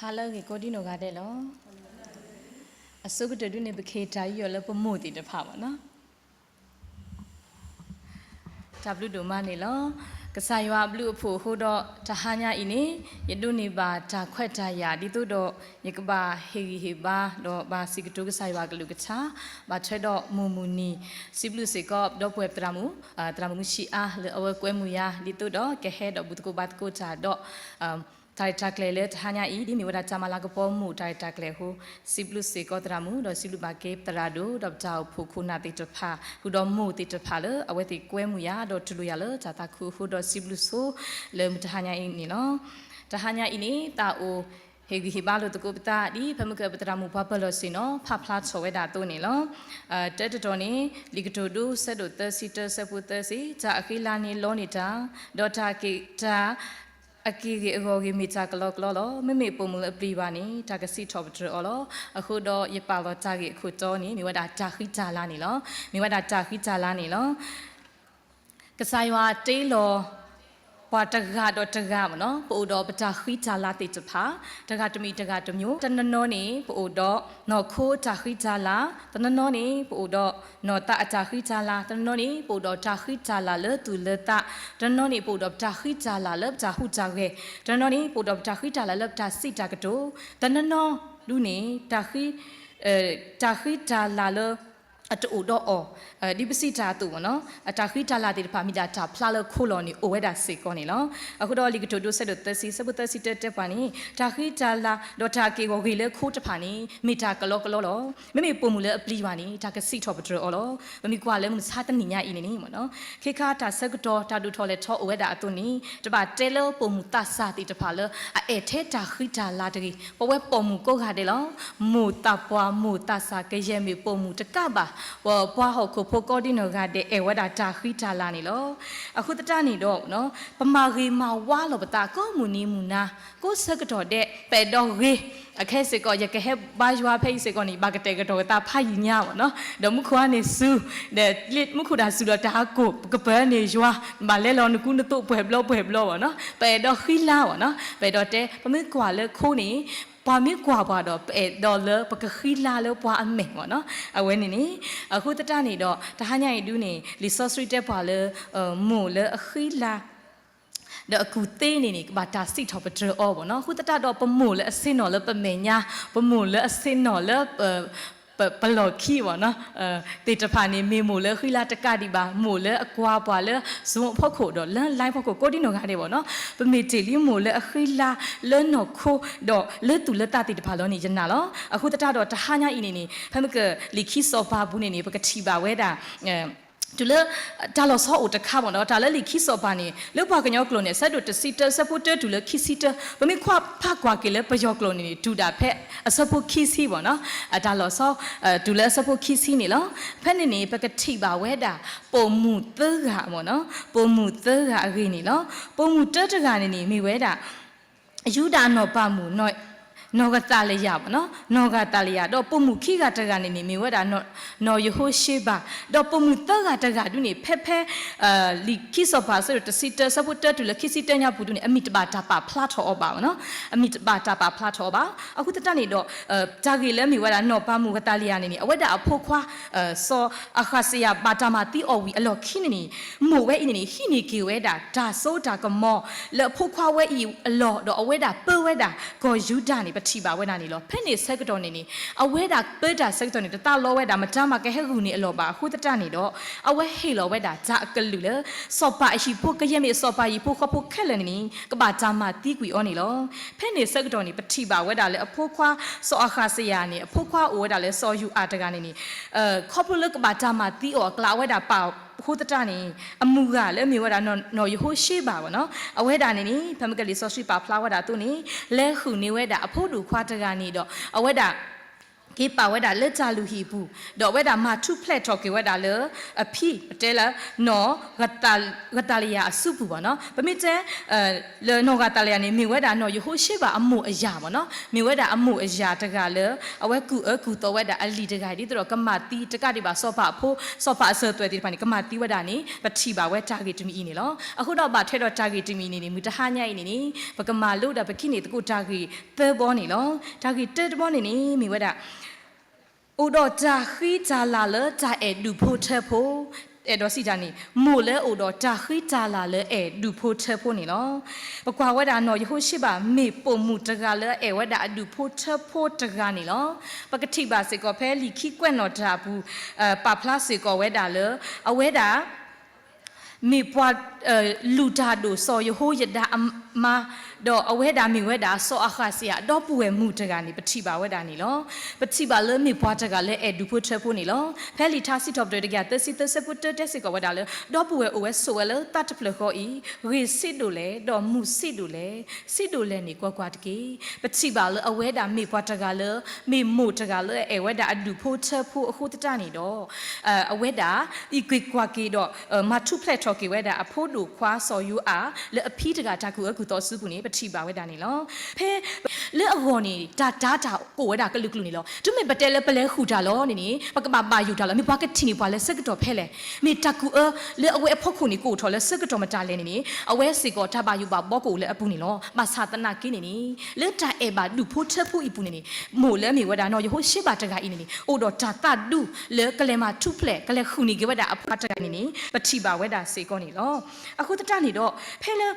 哈喽，给高低弄个的咯。啊，所以这对你不开斋有了不目的的怕嘛呢？จับลูดูมานี่ลอกระสายว่าบลูผู้ฮูดอทหารอีนี่ยดูนี่บาจาแควตายาดิตุดอยกบาเฮบาดอบาสิกตุกระสายว่ากลุกชาบาเชดอมูมูนีสิบลูสิกอบดอปเวบตรามูชีอาหรือเอาไว้กวยมูยาดิตุดอแกเฮดอบุตโกบาตโกจาดอไทยจักเลทหายาอีดิมีวดาจามาลากปอมูไทยจักเลหูสิบลุสิกอตรามูดอสิลุบาเก็บตราดูดอกเจ้าผู้คุณนาติจพาหูดอมูติจพาเลเอาไว้ติกวยมูยาดอทุลุยาเลจาตาคูหูดอสิบลุโซเลมทหายาอีนี่เนาะทหายาอีนี่ตาโอเฮกิบาลตะกุปตาดีพมกะปตรามูพาปลอสิเนาะพาพลาดโซเวดาตัวนี่เนาะเตตตอนี่ลิกโตดูเซดเตสิเตเซปุเตสิจาอคิลานี่โลนิตาดอทากิตาอากีเกโกกิมิจากลอกลอไม่มีปุ่มมือปรีวานี่จากสิทอบตรอลอคูดอยปาลอจากิคูโตนี่มีว่าดาจากขิจาลานี่ลอมีว่าดาจากขิจาลานี่ลอกษายวาเตลอปาตกาดอตกามเนาะปูดอปจากขิจาลาติจุพาตกาตมีตกาตมิวตนนอนี่ปูดอนอโคจากขิจาลาตนนอนี่ปูดอนอตาจากขิจาลาตนนอนี่ปูดอจากขิจาลาเลตุเลตาตนนอนี่ปูดอจากขิจาลาเลบจากหูจากเกตนนอนี่ปูดอจากขิจาลาเลบจากสิจากโตตนนอดูนี่จากขิจาลาเลอัตอุดอดิบสิตาตัวเนาะอัตขิตาลาติพามิดาตาพลาเลโคโลนี่โอเวดาสิกอนี่เนาะအခုတော့လီကတိုဒိုဆက်ဒတစီစပုတစီတက်ပါနီတာခိတာလာဒေါ်တာကေကိုဂီလေခိုးတဖာနီမီတာကလောကလောလောမမေပုံမူလေအပလီပါနီတာကစီထောပထရောလောမမီကွာလေမစာတနိညာအင်းနီမနော်ခေခါတာဆက်ကတော့တာဒူထောလေထောအဝဲတာအတုနီတပါတဲလောပုံမူတဆာတိတဖာလေအဲထဲတာခိတာလာတကြီးပဝဲပုံမူကိုခါတယ်လောမူတပွားမူတဆာကရဲမီပုံမူတကပါပွားဟောကိုဖိုကောဒီနောကတဲ့အဲဝဲတာတာခိတာလာနီလောအခုတတနီတော့နော်ပမာဂီမာဝါလောပတာကောမူနီမူနာကိုဆက်ကတော့တဲ့ပဲတော့ဂေအခက်စကောရကဟဲဘာယွာဖိစကောနီဘာကတဲ့ကတော့တာဖိုင်ညာပေါ့နော်ဒမခွာနေဆူတဲ့လစ်မခုဒါဆူတော့တာကိုကပန်းနေယွာမလဲလောနကုနတော့ပွဲဘလောပေါ့နော်ပဲတော့ခိလာပေါ့နော်ပဲတော့တဲ့ပမေကွာလဲခိုးနေပွားမြကွာပါတော့ဒေါ်လာပကခိလာလို့ပွားအမေပေါ့နော်အဝဲနေအခုတတနေတော့တဟညာရီဒူးနေလီဆော့စထရီတက်ပါလေမို့လေခိလာတော့အခုသေးနေဘာတာစိထောပဒရောပေါ့နော်ခုတတတော့ပမို့လေအစင်းတော်လေပမေညာပမို့လေအစင်းတော်လေပလော်ခီပေါ့နော်တေတဖာနေမေမို့လေခိလာတကတိပါမို့လေအကွာပွားလေဇုံဖောက်ခိုတော့လန်လိုင်းဖောက်ခိုကိုတိနောကားနေပေါ့နော်ပမေတီလီမို့လေအခိလာလဲနော်ခိုတော့လဲတူလဲတာတေတဖာလောနေရနာလောအခုတတတော့တဟညာအင်းနေဖမ်းမကလီခီဆောပါဘူးနေပကတိပါဝဲတာတူလေဒါလောဆောအိုတခါပေါ့နော်ဒါလည်းလီခိဆောပါနေလောက်ပါကညောကလိုနေဆက်တို့တစီတဆပိုတတူလေခိစီတဘမီခွာဖကွာကေလေပယောကလိုနေတူတာဖက်အဆပိုခိစီပေါ့နော်ဒါလောဆောတူလေဆပိုခိစီနေလောဖက်နေပကတိပါဝဲတာပုံမှုသကပေါ့နော်ပုံမှုသကအခေနေလောပုံမှုတတကနေမိဝဲတာအယူဒါနောပမှုနော်နောကတလျာပေါ့နော်နောကတလျာတော့ပုံမှုခိကတကနေနေဝဲတာနော်ယဟိုရှိပါတော့ပုံမှုတကဒုနေဖက်လီခိစပါဆိုတစီတဆပုတတူလခိစီတညာဘူးဒုနေအမိတပါတာပါဖလာထောပါနော်အမိတပါတာပါဖလာထောပါအခုတတနေတော့ဂျာဂီလဲမိဝဲတာနော်ပါမှုကတလျာနေအဝဲတာအဖို့ခွာစောအခါစယာပါတာမာတီအော်ဝီအလောခိနေမို့ဝဲအင်းနေဟိနေကေဝဲတာဒါဆိုတာကမောလဖို့ခွာဝဲအီအလောတော့အဝဲတာပဝဲတာကိုယူဒာနေပတိပါဝဲနာနေလောဖက်နေဆက်ကတော့နေအဝဲတာပေတာဆက်တော့နေတတလောဝဲတာမတမကဟဲကူနေအလောပါအခုတတနေတော့အဝဲဟေလောဝဲတာဂျာအကလူလေစောပါအရှိဖို့ကရဲမေစောပါရီဖို့ခဖို့ခက်လည်းနေကဘာဂျာမတီကွီအောနေလောဖက်နေဆက်ကတော့နေပတိပါဝဲတာလေအဖို့ခွာစောအခါစရာနေအဖို့ခွာဝဲတာလေစောယူအာတကနေခေါပလကဘာဂျာမတီအောကလာဝဲတာပါခုတတနေအမှုကလည်းမြေဝဲတာနော်ယဟိုရှိပါဗောနော်အဝဲတာနေဖမကလေးဆော့ရှိပါဖလာဝဲတာသူနေလဲခုနေဝဲတာအဖို့တူခွာတကနေတော့အဝဲတာ ကေပါဝဲတာလက်ကြလူဟီဘူးတော့ဝဲတာမထုဖလက်တော့ကေဝဲတာလေအဖီတဲလာနော်ဂတာလီယာအစုဘူးပေါ့နော်ဗမိကျဲလေနော်ဂတာလီယာနေမိဝဲတာနော်ယဟိုရှိပါအမှုအရာပေါ့နော်မိဝဲတာအမှုအရာတကလေအဝဲကူတော့ဝဲတာအလီတကဒီတော့ကမတီတကဒီပါစောဖဖိုးစောဖအစသွဲဒီပါနေကမတီဝဲတာနေပတိပါဝဲတာဂေတမီနေလောအခုတော့ပါထဲတော့တာဂေတမီနေမူတဟညိုင်နေဘကမလို့တာပခိနေတကူတာဂေသဲဘောနေလောတာဂေတဲဘောနေမိဝဲတာဥဒတာခိဂျာလာလဂျာအဲဒူဖိုထဲဖိုအဲတော့စီကြနေမို့လဲဥဒတာခိဂျာလာလအဲဒူဖိုထဲဖိုနေလောပကွာဝဲတာနော်ယဟိုရှိပါမေပုံမှုတကလဲအဲဝဲတာအဒူဖိုထဲဖိုတကနေလောပကတိပါစေကောဖဲလီခိကွက်နော်တာဘူးပါဖလားစေကောဝဲတာလဲအဝဲတာမေပွားလူတာဒိုစောယဟိုယဒါမတော့အဝဲတာမိဝဲတာစောအခါစီယာတော့ပူဝဲမှုတကနေပတိပါဝဲတာနေလောပတိပါလဲမိပွားတကလဲအဲဒူဖို့ထဖို့နေလောဖဲလီထားစီတော့တကသစီသစပုတတက်စီကဝဲတာလဲတော့ပူဝဲအိုဝဲဆိုဝဲလဲတတ်ဖလခေါ်ဤရီစစ်တို့လဲတော့မှုစစ်တို့လဲစစ်တို့လဲနေကွာကွာတကေပတိပါလဲအဝဲတာမိပွားတကလဲမိမို့တကလဲအဲဝဲတာအဒူဖို့ထဖို့အခုတတနေတော့အဝဲတာဤကွာကေတော့မထုဖလက်ထော်ကေဝဲတာအဖို့တို့ခွာစော်ယူအားလဲအဖီးတကတကူအခုတော့စုဘူးနေပတိပါဝဲတာနေလောဖဲလဲအဟောနေတာကိုဝဲတာကလုကလုနေလောသူမေပတဲလဲပလဲခူတာလောနေပကပပါယူတာလောမေဘွားကတီနေဘွားလဲစက်ကတော့ဖဲလဲမေတကူလဲအဝဲအဖို့ခုနေကိုထော်လဲစက်ကတော့မတာလဲနေအဝဲစီကောထပါယူပါဘောကိုလဲအပူနေလောမဆာတနာကင်းနေလဲတာအဲပါဒူဖို့ထဖို့အပူနေမို့လဲမေဝဲတာနော်ယဟိုရှိပါတကအင်းနေအိုတော့တာတဒူလဲကလဲမှာထုဖလက်ကလဲခူနေကဝဲတာအဖတ်တကနေပတိပါဝဲတာစေကောနေလောအခုတတနေတော့ဖဲလဲ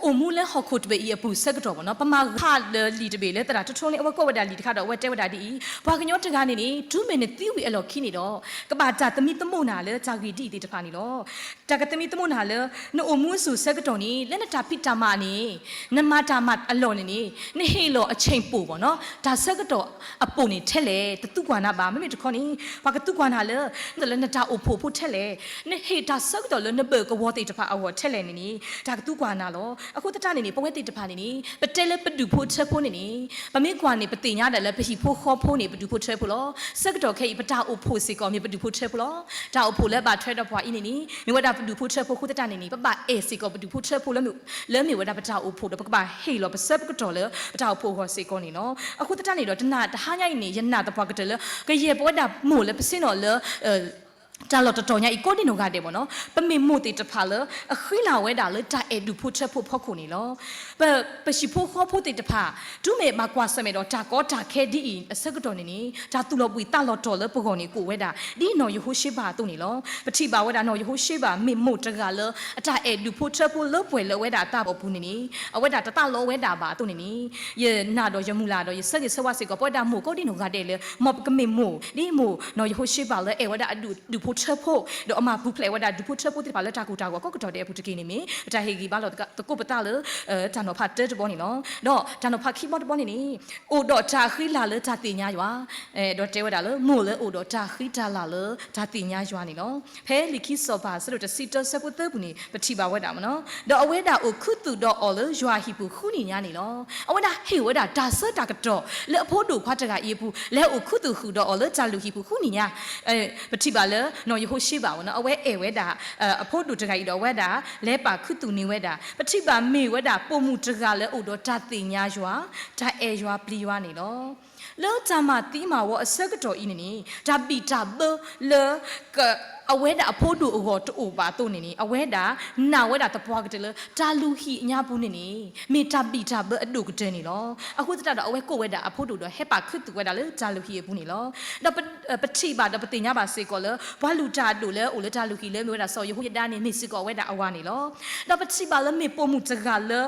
အမှုလဲဟခုတ်ဘေးအပူဆက်ကတော့နော်ပမာခါလီတဘေလဲတရာတထုံးလေးအဝကောဝဒါလီတခါတော့ဝဲတဲဝဒါဒီဘာကညောတကားနေနေ2 minute တီဝီအလော်ခင်းနေတော့ကဘာတာတမီတမို့နာလဲဂျာဂီတီတီတဖာနေတော့တကတမီတမို့နာလဲနိုအမှုဆူဆက်ကတော့နေလက်နတာပိတာမနေနမတာမအလော်နေနေဟေလောအချိန်ပို့ပေါ့နော်ဒါဆက်ကတော့အပုံနေထက်လေတတုကွာနာပါမမေတခေါနေဘာကတုကွာနာလဲလက်နတာအဖို့ဖို့ထက်လေနေဟေဒါဆက်ကတော့လဲနဘေကဝတိတဖာအဝထက်လေနေဒါကတူကွာနာလောအခုတတနေနေပဝဲတိတဖာနေနေပတဲလဲပဒူဖို့ချက်ဖို့နေနေပမေကွာနေပတင်ရတယ်လဲပဟိဖို့ခေါ်ဖို့နေပဒူဖို့ချက်ဖို့လောစက်တော့ခဲပတာအဖို့စီကောမြေပဒူဖို့ချက်ဖို့လောဒါအဖို့လဲပါထွဲတော့ဘွာအင်းနေနေမြေဝဒပဒူဖို့ချက်ဖို့ခုတတနေနေပပအေစီကောပဒူဖို့ချက်ဖို့လဲမြေဝဒပတာအဖို့တော့ပကပါဟေလောပစပ်ကတော့လဲပတာအဖို့ခေါ်စီကောနေနော်အခုတတနေတော့တနာတဟားညိုင်နေရနာတဘွားကတလဲကရေပေါ်တာမို့လဲပစင်းတော့လဲတာလော်တော်ညာဤကိုဒီနိုကတဲ့ပေါ့နော်ပမေမို့တေတဖာလခိလာဝဲတာလေတာအဲဒူဖို့ချက်ဖို့ဖောက်ခုနေလောပရှိဖို့ခေါ်ဖို့တေတဖာဒုမေမကွာဆမေတော့တာကောတာခဲဒီအစကတော်နေဒါသူလောပွေတာလော်တော်လေပကောနေကိုဝဲတာဒီနော်ယဟိုရှိပါတုန်နေလောပတိပါဝဲတာနော်ယဟိုရှိပါမေမို့တကလေအတာအဲဒူဖို့ချက်ဖို့လောပွေလောဝဲတာတာပေါ်ဘူးနေအဝဲတာတတလောဝဲတာပါတုန်နေယေနာတော့ယမူလာတော့ယဆက်ဆဝစေကောပေါ်တာမို့ကိုဒီနိုကတဲ့လေမော့ကမေမို့ဒီမို့နော်ယဟိုရှိပါလေအဲဝဲတာအဒူဖို့ချက်ဖို့တော့အမဘူးဖလေဝဒါဒူဖို့ချက်ဖို့တိပါလက်တာကိုတာကိုကောကတော့တဲ့အဖူတကိနေမီအတာဟေဂီဘာလို့တကုပတာလေတန်တော့ဖတ်တဲ့ဘောနေနော်တော့တန်တော့ဖတ်ခိမော့ဘောနေနီအိုတော့တာခိလာလေတာတင်ညာရွာတော့တဲဝဒါလေမို့လေအိုတော့တာခိတာလာလေတာတင်ညာရွာနေနော်ဖဲလီခိစောပါဆိုတော့စီတဆက်ဖို့တဲ့ဘူးနေပတိပါဝဒါမနော်တော့အဝဲတာအိုခုတူတော့အော်လေရွာဟီပူခုနေညာနေလောအဝဲတာဟေဝဒါဒါဆတာကတော့လေအဖို့တို့ခွားတကအေးဘူးလဲအိုခုတူခုတော့အော်လေဂျာလူဟီပူခုနေညာပတိပါလေနော်ယဟိုရှိပါဝနော်အဝဲအဲဝဲတာအဖို့တူတကကြီးတော့ဝဲတာလဲပါခုတူနေဝဲတာပတိပါမေဝဲတာပုံမှုတကလဲအိုတော့ဓာတင်ညာရွာဓာအဲရွာပလီရွာနေလောလောကြမှာတီးမှာဝအစက်တော်ဤနေဓာပီတာဘလေကအဝဲတာအဖို့တူအောတူပါတုန်နေအဝဲတာနာဝဲတာတပွားကတလေတာလူဟီအညာဘူးနေမေတာပီတာဘအတူကတဲ့နေလောအခုတတတော့အဝဲကိုဝဲတာအဖို့တူတော့ဟက်ပါခွတ်တူဝဲတာလေတာလူဟီဘူးနေလောတော့ပတိပါတော့ပတိညာပါစေကောလေဘွာလူတာတူလေအိုလေတာလူဟီလေမျိုးတာဆော်ရဟိုရတာနေမေစီကောဝဲတာအဝါနေလောတော့ပတိပါလေမေပုံမှုတကလေ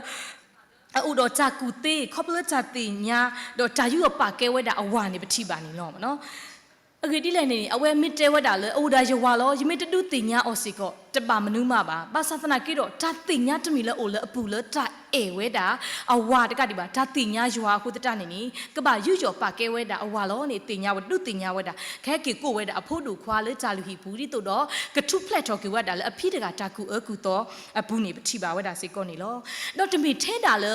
အိုတော့ဂျာကူတေခေါပလဂျာတင်ညာတော့တာယူပါကဲဝဲတာအဝါနေပတိပါနေလောမနော်အခေတိလည်းနေအဝဲမစ်တဲဝတ်တာလေအိုဒါရွာလောယမစ်တူတင်ညာအော်စီကောတပါမနုမပါဘာသာသနာကေတော့တာတင်ညာတမီလေအိုလေအပူလေတာ เอเวดาอาวาตกะดิบาตาติญญายัวโคตตะนี่นี่กะบะยุจ่อปะเกเวดาอาวาล้อนี่ติญญาวดุติญญาเวดาแค่กิโกเวดาอโพดูควาเลจาลุหิบูริโตดอกะทุแพลตอกิเวดาเลอภิตกะตากูเอกูตออบูนี่ปฏิบาเวดาสิกอนี่ลอดอกตมีเทดาเล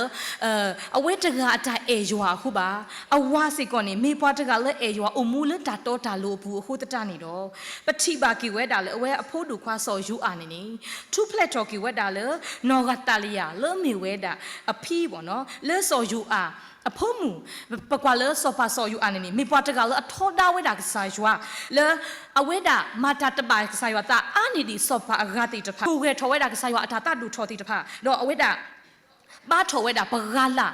อเวตกะอะตาเอยัวคูบาอาวาสิกอนี่มีปอตกะเลเอยัวอมูเลตาตอตาโลบูโคตตะนี่ดอปฏิบากิเวดาเลอเวอโพดูควาซอยูอานี่นี่ทุแพลตอกิเวดาเลนอกะตาลียาเลมีเวดาอภิบ่เนาะเลซอยูอาอพมูปะกว่าเลสอปาซอยูอันนี้มีปอตกะเลอทอดาเวดากษายัวเลอเวดามาตาตบายกษายัวตาอันนี้ดิสอปาอากาติตะพะกูเกทอเวดากษายัวอตาตาดูทอติตะพะดออเวดาบ้าทอเวดาปะกาลา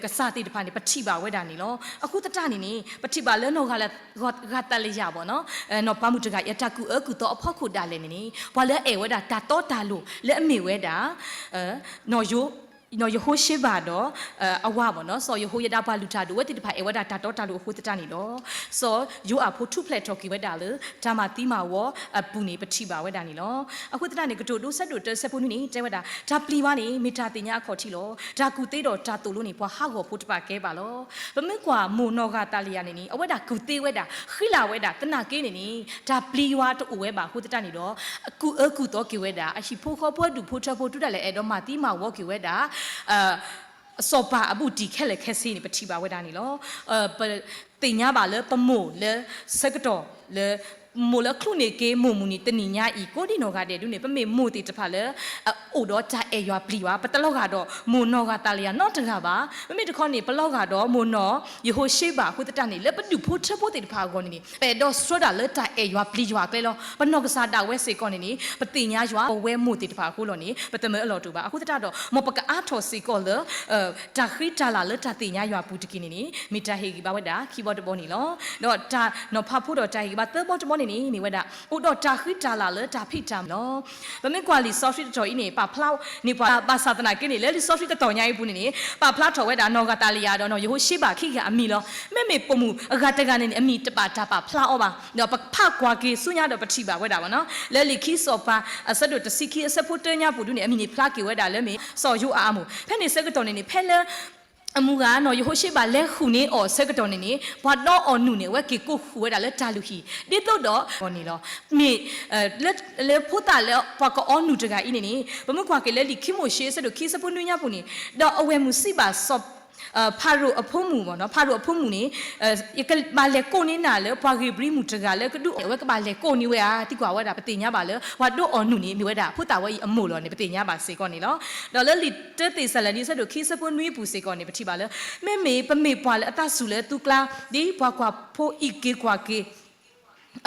กษาติตะพะนี่ปฏิบาเวดานี่ลออะคูตตะนี่นี่ปฏิบาเลนอกะเลกะตะเลยยาบ่เนาะนอปามุตกะยะตะกูเอกูตออพอคูดาเลนี่บ่เลเอเวดาตาตอตาลูเลอมีเวดานอยูနော်ယဟိုရှိပါတော့အဝပါနော်စောယဟိုယတာပါလူတာဒူဝတိတဖာအဝဒတာတော့တာလူဟိုတတနီတော့စောယိုအဖို့ထုဖလက်တော့ကိဝဒလေဒါမှတီမာဝပူနေပတိပါဝဒနီလောအခုတတနေကတိုဒိုဆက်တို့တဆက်ဖုန်နီတဲဝဒဒါပလီဝနေမီတာတင်ညာခေါ်ချီလောဒါကူသေးတော့ဒါတူလို့နေပွားဟာကိုဖို့တပါကဲပါလောပမကွာမိုနောကတာလီယာနေနီအဝဒကူသေးဝဒခိလာဝဒတနာကင်းနေနီဒါပလီဝတူဝဲပါဟိုတတနီတော့အကူတော့ကိဝဒအရှိဖို့ခေါ်ဖို့ဒူဖို့ထဖို့တူတယ်လေအဲ့တော့မှတီမာဝကိဝဒစောပါအဘူတီခဲလေခဲစီနေပတိပါဝဒနီလောတင်ညာပါလေပမို့လေစကတော်လေမိုလခလုနေကေမုံမူနီတနိညာဤကိုဒီနောကတဲ့ဒုနေပမေမိုတိတဖာလေအိုတော့ဂျာအေရွာပလီဝါပတလောက်ကတော့မိုနောကတာလီယာနော်တကပါမမေတခေါနေပလောက်ကတော့မိုနောယေဟိုရှိပါခုတတနေလေပဒုဖို့ထဖို့တေတဖာကောနေပေတော့စထရဒါလေတာအေရွာပလီရွာကဲလောပနောကစားတာဝဲစေကောနေပတိညာရွာဝဲမိုတိတဖာကိုလောနေပတမဲအလော်တူပါအခုတတတော့မောပကအားထော်စီကောလေတာခိတာလာလေတာတိညာရွာပူတကိနေမီတာဟေဂီပါဝဒခီဘောတဘောနေလောတော့တာနော်ဖဖို့တော့တာဟေဂီပါသဘောတဘောနေนี่เวดาอุดอตาခိตาลาเลตาဖိตามเนาะบะเมกว่าลีซอฟต์ตออีนี่ปะพลาวนี่ปะบาศาสนากินี่เลลีซอฟต์ตอญาอีปุนี่ปะพลาวทอเวดานอกาตาลียาดอเนาะยโฮชิบาခိกะอมีลอเมปมูอากาตกะนี่อมีตปาตาปะพลาวอบ่าเนาะปะพะกว่าเกสุญาดอปฏิบาเวดาบ่เนาะเลลีခိซอปาอสะดอตสิခိอสะพุตญาปุดุนี่อมีนี่พลาเกเวดาเลเมซอยูอาอามูแพนี่เซกตอนี่แพเลအမှုကနော်ယဟိုရှိပါလဲခုနေအော်ဆက်ကတော်နေနေဘာတော့အော်နုနေဝဲကေကိုခူဝဲတာလဲတာလူဟီဒီတော့တော့ဟောနေလောမြေလဲဖို့တာလဲဘာကအော်နုတကအင်းနေဘမကွာကေလဲလီခိမိုရှေဆဒခိစပုနုညာပုနေတော့အဝဲမှုစိပါဆော့ဖာရိုအဖုံးမှုပေါ့နော်ဖာရိုအဖုံးမှုနေကဘာလဲကိုနေနာလဲပွားကေဘရီမှုတကလဲကဒုဝဲကဘာလဲကိုနေဝဲအာတိကွာဝဲတာပတိညာပါလဲဝါတော့အော်နုနေမြဝဲတာဖို့တာဝဲအမို့လောနေပတိညာပါစေကောနေလောတော့လဲလီတဲတေဆလနီဆဒခိစပုနွေးပူစေကောနေပတိပါလဲမေပမေပွားလဲအတဆူလဲတူကလာဒီဘွားကွာဖိုးဤကေကွာကေ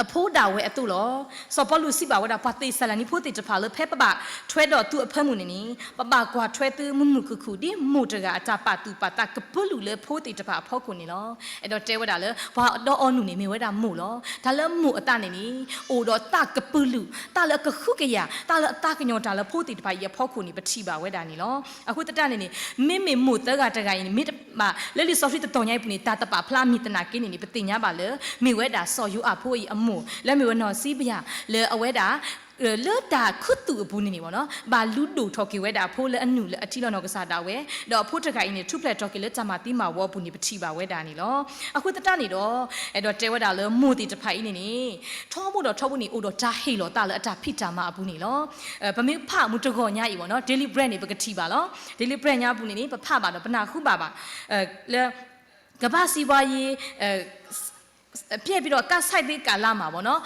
အဖိုးတာဝဲအတူလောစောပလူစီပါဝဒပတိဆလနီဖိုတိတဖာလဖဲပပထွဲတော့သူအဖက်မှုနေနီပပကွာထွဲသူမှုမှုခုဒီမိုတကအတာပတူပတာကပလူလေဖိုတိတဖာဖောက်ခုနေလောအဲ့တော့တဲဝဒလေဘာတော့အောနုနေမေဝဒမို့လောဒါလည်းမို့အတနေနီအိုတော့တကပလူတာလည်းကခုကရတာလည်းအတကညောတာလည်းဖိုတိတဖာရဖောက်ခုနေပတိပါဝဒနီလောအခုတတနေနေမေမို့တကတကရင်မိမလဲလီဆော့ဖီတတော်ညိုင်ပနေတာတပဖလာမီတနာကင်းနေပတိညာပါလေမေဝဒဆော့ယူအဖိုးအမို့လဲမေဝနော်စီးပြလဲအဝဲတာလေတာခုတူဘူးနေပေါ့နော်ဘာလူဒိုထော်ကီဝဲတာဖိုးလဲအနုလဲအထီလောနော်ကစားတာဝဲတော့ဖိုးတခိုင်နေထူပလက်ထော်ကီလဲဂျမာတီမာဝဘူးနေပတိပါဝဲတာနေလောအခုတတနေတော့အဲ့တော့တဲဝဲတာလဲမို့တီတဖိုင်နေနေထောဖို့တော့ထောဖို့နေအိုတော့ဂျာဟေလောတာလဲအတာဖိတာမအဘူးနေလောဗမေဖမှုတကောညာဤပေါ့နော် daily bread နေပကတိပါလော daily bread ညာဘူးနေနေပဖပါတော့ပနာခုပါလဲကဘာစီဝါယေပြည့်ပြီးတော့ကဆိုင်သေးကာလာမှာပေါ့နော်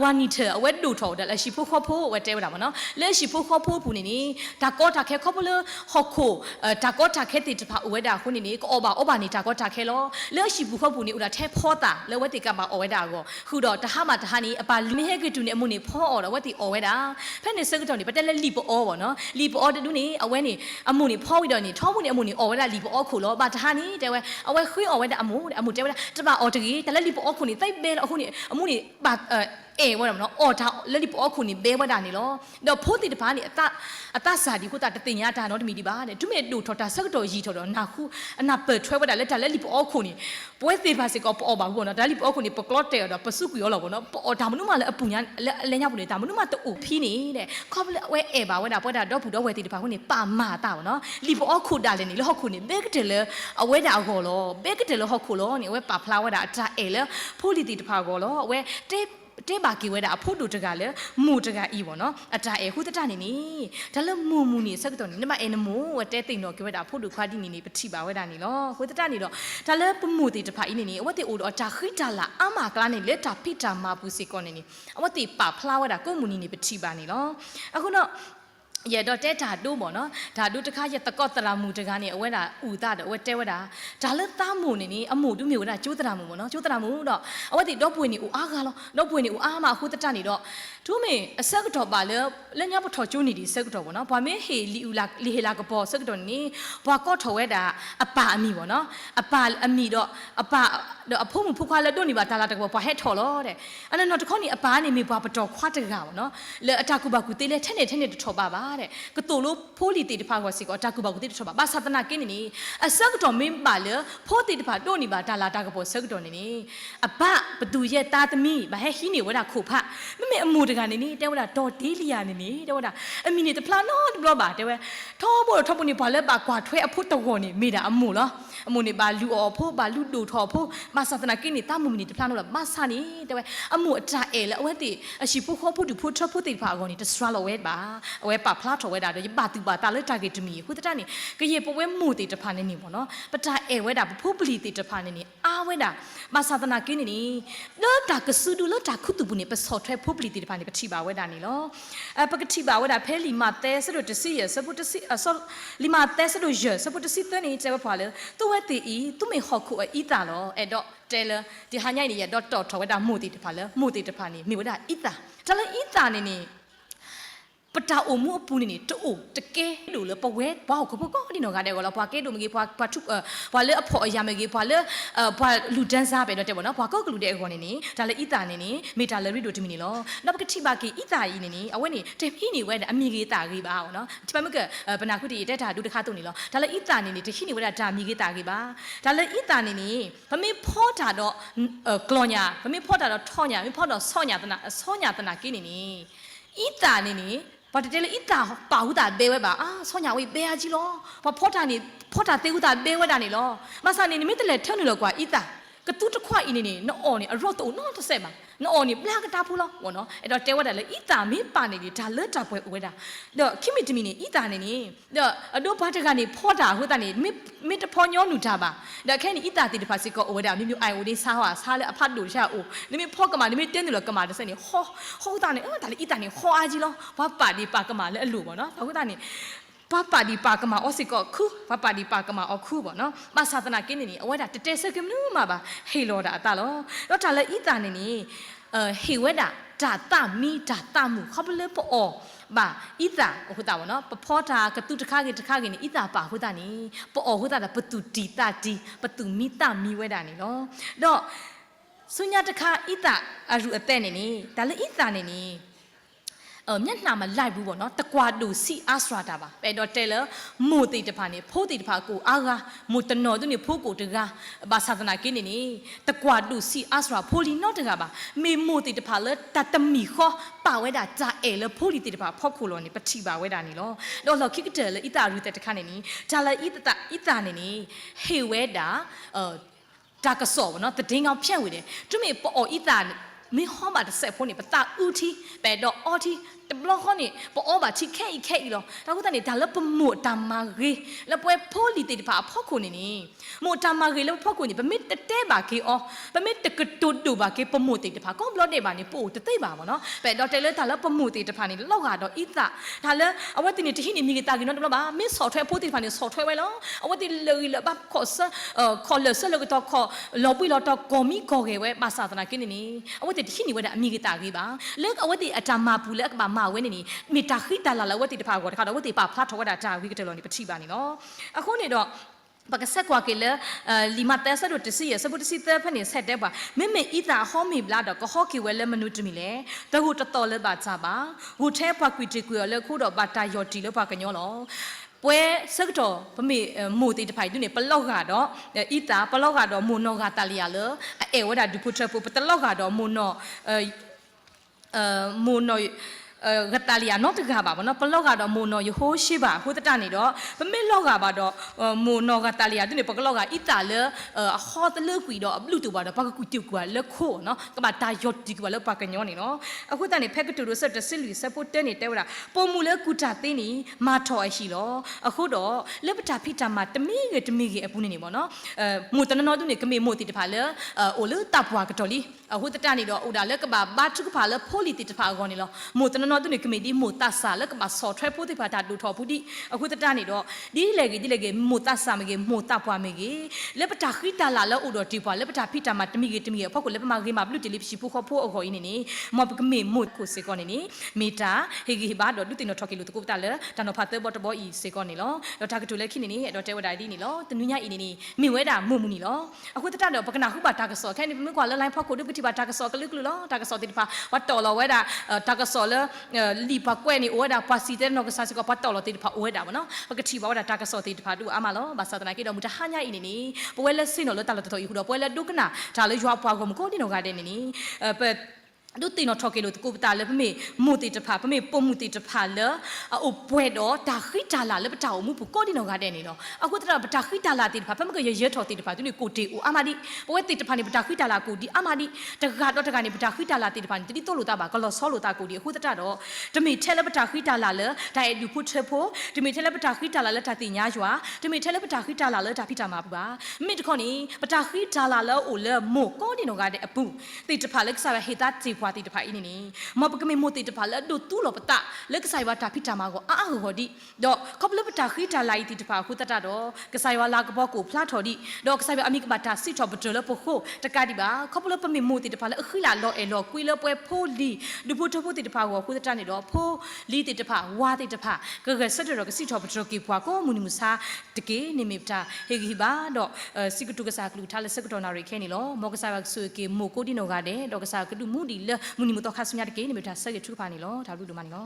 ဝါနီထအဝဲဒူထော်တယ်လက်ရှိဖို့ခေါ်ဖို့ဝဲတဲဝတာပေါ့နော်လက်ရှိဖို့ခေါ်ဖို့ဘူးနေဒါကောတာခဲခေါ်ဖို့လဟော့ခိုဒါကောတာခဲတိတဖာဝဲတာခုနေကောအောဘာနေဒါကောတာခဲလောလက်ရှိဖို့ခေါ်ဘူးနေဥတာထဲဖောတာလဲဝဲတိကမှာအော်ဝဲတာကောခုတော့တဟမတဟနီအပါလီဟဲကတူနေအမှုနေဖောအော်တော့ဝဲတိအော်ဝဲတာဖက်နေစက်ကတော့နေပတက်လက်လီပေါ်အော်ပေါ့နော်လီပေါ်အော်တူနေအဝဲနေအမှုနေဖောပြီးတော့နေထောမှုနေအမှုနေအော်ဝဲတာလီပေါ်အော်ခုလောပါတဟနီတဲဝဲအဝဲခွေးအော်ဝဲတာအမှုတဲဝဲတာတပါအော်တကြီးတလက်လီပေါ်အခုနေတိတ်ပဲအခုနေအမှုနေပါ ว่าเนาะอ๋อถ้าแล้วดิปอคุณนี่เบว่าดานี่ล้อเดี๋ยวพูดติดพานี่อัตสาดีกูตาติญญาตาเนาะมีดีบ้าเนี่ยจุเมดูทอตาสักตัวยีทอดนาคูนาเปิดช่วยว่าดาแล้วถ้าแล้วดิปอคุณนี่ป่วยติดภาษิกอปอบาหัวเนาะดาดิปอคุณนี่ปกลอดเตอเนาะปสุกุยอหรอเนาะอ๋อทำนุ่มมาเลยปุ่นยันแล้วเนี่ยปุ่นนี่ทำนุ่มมาตัวพี่นี่เนี่ยเขาเว้เอบ่าว่าดาป่วยดาดอกผู้ดอกเวติดพาคุณนี่ป่ามาตาเนาะดิปอคุณดาเลยนี่แล้วคุณนี่เบกเตลเอาเวดาโกโลเบกเตลฮอคุโลนี่เว้ป่าพลาวดาจ้าเอแล้วผู้ลิติดพาโกโลเว้เต้บากีเวดาพูดดูจักเลยมูจักอีวเนาะอาจารย์เอคุตตานี่ถ้าเริ่มมูนี่สักตัวนี่มาเอ็นมูเต้ติงเนาะกีเวดาพูดดูควาดีนี่ปฏิบัติเวดานี่เนาะคุตตานี่เนาะถ้าเริ่มมูติจะพาอินี่ว่าติอูดอาจารย์ขึ้นจาละอามากลานี่เลตาพิจามาปุสิกอนนี่ว่าติป่าพลาวดาก็มูนี่ปฏิบัตินี่เนาะอะคุณเนาะอย่าดอเต้ถาดูบ่เนาะถาดูตะข้าอย่าตะกอตรามูจักนี่เอาไว้ดาอูตาเอาไว้เต้ว่าดาถ้าเลิกตามูนี่อมูดูมีว่าดาจูตรามูบ่เนาะจูตรามูดอกเอาไว้ติดอกป่วยนี่อูอาคาลดอกป่วยนี่อูอามาคูตตานี่ดอกทุเมสักดอกบาเลเล่นยาปทอจูนี่ดิสักดอกบ่เนาะบ่เมเฮลิอูลาลิเฮลากะปอสักดอกนี่บ่ก็ทอไว้ดาอปาอมีบ่เนาะอปาอมีดอกอปาดอกอพมุผู้ควาละดนี่บ่ตาลาตะบ่เฮ็ดทอลอเด้อันนั้นเนาะตะข้อนี่อปานี่มีบ่ปทอควาตะกาบ่เนาะเลอตากุบากุติเลเทเนตทอบ้าเด้ก็ตัวลูกพูลิติดพากว่าสิก็ตากุบากุติทอบ้าศาสนากินนี่สักดอกมิบาเลพูติดพาโดนี่บ่ตาลาตะกะบ่สักดอกนี่อปาปะตูเยตาตมีบ่เฮ็ดหินี่ว่าดาขุพะไม่อมูตะกานี่แต่ว่าดอดีลียานี่แต่ว่าดาอมีนี่ตะพลาโนบลอบ่าแต่ว่าทอบ่ทอบ่นี่บ่เลบ่ากว่าถ้วยอพุตตะโกนี่มีดาอมูเหรออมูนี่บ่ลูออพูบ่ลูดูทอพูมาศาสนากินนี่ตามุมนี่ตะพลาโนละมาซานี่แต่ว่าอมูตาเอละเอาไว้ติอชิผู้ขอผู้ดูผู้ทอผู้ติดพากนี่ตะสตราลเวดบ่าเอาไว้ปะพลาทอไว้ดาเดี๋ยวบ่าตุบ่าตาเลตาเกตมีผู้ตะนี่ก็เยปเวมูติตะพานี่บ่เนาะปะตาเอไว้ดาผู้ปลีติตะพานี่อาไว้ดามาศาสนากินนี่เลตากะสุดูเลตาคุตุบุนี่ปะสอทวยผู้ปลีติตะพานี่ปะทิบ่าไว้ดานี่เนาะปกติบ่าว่าเพลิมาเตสะดุดสิสะพุทธสิสลิมาเตสะดุเยสะพุทธสิตัวนี้เจ้าพอเลยตัวตีอีตัวไม่หอกคู่อีตาลอดอกเจลที่หาใหญ่นี่ดอกทอว่าดามูติตะพาเลยมูติตะพานี่มีว่าดาอีตาจะเลยอีตานี่ปะตาอมูปูนี่ตัวตะเกดูเลยปะเวทว้าวก็นี่เนาะกันเดี๋ยวเราพอเกดูเมื่อกี้พอชุกพอเลยพอยามเมื่อกี้พอเลยพอลูดันซาไปเนาะเจ้าบ่เนาะพอก็ลูเด็กคนนี้จะเลยอีตานี่มีตาเลยริโดติมินี่เนาะแล้วปกติบากีอีตาอีนี่เอาไว้นี่เต็มที่นี่เว้ยอมีกีตากีบ้าเนาะที่มันก็ปนาคุติได้ถาดูตะคาตัวนี่เนาะจะเลยอีตานี่เต็มที่นี่เว้ยจะมีกีตากีบ้าจะเลยอีตานี่พอมีพ่อตาดอกกลอนยาพอมีพ่อตาดอกท่อนยามีพ่อดอกซ้อนยาตนากินนี่อีตานี่พอเดลอีตาป่าหูตาเบวบ่าส่วนใหญ่เบยจีล้อพอพ่อตานี่พ่อตาเตหูตาเบวดานี่ล้อมาซานี่ไม่แต่เลยเท่านี้หรอกว่าอีตากระตุ้ตะควาอีนี่น้ออ่อนนี่รอตัวน้อตะเสบ่าน้ออ่อนนี่ปลากระตาพูล้อวะเนาะไอ้ดอกเตวดาเลยอีตามีป่านี่ดาเลตาป่วยอวยดาเด้อคิมิตมีนี่อีตานี่เด้ออโดบาตะกานี่พ่อตาหูตานี่มิตะพ่อย้อนหนูตาบ่าเด้อแค่นี้อีตาติดภาษิก็อวยดามีไอโอนี่ซาว่าซาเลยอภัดดูใช่โอ้นี่พ่อกะมานี่เต้นนี่หรอกะมาตะเสนี่ฮอตานี่ตาเลยอีตานี่ฮออาจีล้อว่าป่าดีป่ากะมาเลยอลูบ่เนาะหูตานี่ป้าปาดีปากมาอสิก็คู่ป้าปาดีปากมาอคู่บ่เนาะมาศาสนากินนี่เอาไว้ดาเตเสกมนูมาบ่เฮโลดาตาลอแล้วตาเลยอีตานี่เฮเวดาจาตามีจาตามูเขาไปเลยปอบ่าอีตาโอ้โหตาบ่เนาะปพ่อตากระตุตะคากินี่อีตาป่าโหตานี่ปอโหตาปตุดีตาดีปตุมีตามีเวดานี่เนาะดอกสุญญาตะคาอีตาอารุอเตนี่ตาเลยอีตานี่မျက်နှာမှာလိုက်ဘူးပေါ့နော်တကွာတူစီအာစရာတာပါပဲတော့တဲလမိုတိတဖာနေဖိုးတိတဖာကိုအာကမိုတနော်သူနေဖိုးကိုတကားဘာသာသနာကိနေနေတကွာတူစီအာစရာဖိုလီနော်တကားပါမေမိုတိတဖာလဲတတမီခောပါဝဲတာဂျာအဲလဖိုလီတိတဖာဖောက်ခုလောနေပတိပါဝဲတာနေလောတော့လောခိကတဲလဣတာရူတဲ့တခါနေနီဂျာလဣတာနေနီဟေဝဲတာတကဆောဘောနော်တဒင်းကောင်ဖြန့်ဝေတယ်သူမေပေါ်ဣတာမင်းဟောမှာတစ်ဆက်ဖို့နေပတာဦးတီပဲတော့အော်တီတဘလောခေါနေပေါ်ဘာချိခဲလောဒါကုတနေဒါလပမို့တမာရီလပွဲဖိုလီတေတဖာဖောက်ခုနေနီမို့တမာရီလဖောက်ခုနေပမစ်တဲပါကေအောပမစ်တကတူတူပါကေပမို့တေတဖာကောဘလော့တေပါနေပို့တသိပါဘောနော်ပဲတော့တဲလဲဒါလပမို့တေတဖာနေလောက်ကတော့ဣသဒါလအဝတ်တင်နေတဟိနေမိကတာကိနော်တဘလောပါမင်းဆော်ထွဲဖိုတေတဖာနေဆော်ထွဲဝဲလောအဝတ်တင်လေဘခေါ်ဆခေါ်လဆလကတော့ခေါ်လောပွီလောတော့ကောမီကောကေဝဲပါစာတနာကိနေနီအဝတ်တင်တဟိနေဝဲအမိကတာကိပါလဲအဝတ်တင်အတမာပူလဲကပါမဝဲနေနီမေတာခိတလာလာဝတ်တိတဖာကောတခါတော့ဝတ်တိပါဖတ်ထောက်တာတာဝိကတလောနေပတိပါနေနော်အခုနေတော့ ปากเสกว่าเกลลิมาเตสดุติสิสบุติสิเตพันเนี่ยเสด็จว่าไม่อีตาห้อมีบลาดก็ห้อกิเวลมนุษย์มีเลยแต่หูตะโตเลยบาดซาบาหูเทปากวิจิกุยเลยคู่ดอกบาตายอดีเลยปากกันยอลป่วยสักตัวพมีมูติดไฟดูเนี่ยปลอกกาดอีตาปลอกกาดมูนอกาตาลียเลยว่าดูพูดเชื่อพูดปลอกกาดมูนมูนกตาลียนอตกาบาบเนาะปลอกกาดมูนอยู่โฮชิบะพูดตานี่ดอกพมีลอกกาบาดมูนอกาตาลียดูเนี่ยปลอกกาอีตาเลยฮอตเลือกกุยดอกบลูตูบาดปากกุยติวกว่าเลือกโคเนาะก็บาตายอดดีกว่าเลือกปากกันยอนี่เนาะพูดตานี่เพกตูรู้สึกจะสิลุยสปูเตนี่เตวดาปมูเลือกกุจาตีนี่มาถอยชิโลพูดดอกเลือกประจาพิจามาตมีเกปุ่นนี่บ่เนาะมูตนนอดูเนี่ยก็มีมูติดพาเลยโอเลือกตับวากตอลีพูดตานี่ดอกอุดาเลือกบาบาทุกพาเลยโพลิติดพากอนี่เนาะมูตนนอดูเนี่ยก็มีดีมูตาสาแล้วก็มาสอดใช้พูดที่พาตาดูทอพูดดีพูดตานี่ดอกดีเลยกมูตาสามเกมูตาปวาเมเกเล็บตาขีตาลาแล้วอุดรจีปวาเล็บตาพิจามาตมีเพราะกูเล็บมาเกมาบลูติลิปชิพูข้อพูออกอินนี่มอบก็มีมูดกูเสกอนนี่มีตาเฮกิบาดดูตินอทอกิลุตกุตาเลยตานอพัตเตอร์บอตบออีเสกอนนี่ล้อแล้วทากตุเล็กขินนี่ดอเทวดาดีนี่ล้อตนุญญาอินนี่มีเวดามูนี่ล้อพูดตาเดี๋ยวปกนาคุบาตากสอแค่นี้ไม่กว่าแล้วไล่พ่อกูดูพิธีบาตากสอกลึกล้อตากสอติดพาวัดต่อเราเวดาตากสอเลยลีปากแกนี่โอเวดาภาษีเตนอกษาสิกปัตตอลติดพาโอเวดาบ่เนาะปกติบ่าวดาตากสอติดพาดูอามาลอบาสตนากิดอมุตะหะญาอินี่ปวยละสินอลตาลตออีฮูดอปวยละดุกนะตาเลยยัวปวากมโกดินอกาเดนี่เปดูตีนอทอกิโลตกูตาเลยพมีมูติตพาพมีปมูติตพาเลยอุปเวดอตาขิตาลาเลยปะตาอุมุปุโกดินอกาเดนี่เนาะกูตาปะตาขิตาลาติตพาพมีก็เยอะๆทอติตพาตุนี่กูตีอูอามาดิปวยติตพานี่ปะตาขิตาลากูดิอามาดิตะกาดอตะกานี่ปะตาขิตาลาติตพานี่ติโตโลตาบากะลอซอโลตากูดิกูตาดอตมีเทเลปะตาขิตาลาเลยตาเอดูพุทเทโพตมีเทเลปะตาขิตาลาเลยตาติญายัวตมีเทเลปะตาขิตาลาเลยตาพิจามาบามิตะคอนี่ปะตาขิตาลาเลยโอเลยโมโกดินอกาเดอปุติตพาเลยซาเฮตาจิพวาติตพาอินี่มาปกติโมติตพาแล้วดูตู้หลบตาเล็กสายวาตาพิจามาก็หัวดีดอกเขาเล็บตาขีตาไลติตพาคุตตาดอกกสายวาลากบอกกูพลาดทอดีดอกกสายวาอเมริกาตาสิชอบเจอแล้วพวกเขาตะการดิบ้าเขาเล็บมีโมติตพาแล้วขึ้นหลาลอคุยแล้วไปโพลีดูพูดพูดติตพาหัวคุตตาเนี่ยดอกโพลีติตพาวาติตพาก็เกิดสัตว์ดอกสิชอบเจอกีพวกก็มุนิมุสาตะเกนิมิตาเฮกิบ้าดอกสิกตุกษากลูทาเลสกตอนาริแค่นี้ล้อมกสายวาสุเกโมโกดิโนกาเดดอกกสาวกดูมูดีเลมุนิมุตอคาสุญญาตะเกนิมิตาเสกทุกพานี่ล้อทารุดูมันล้อ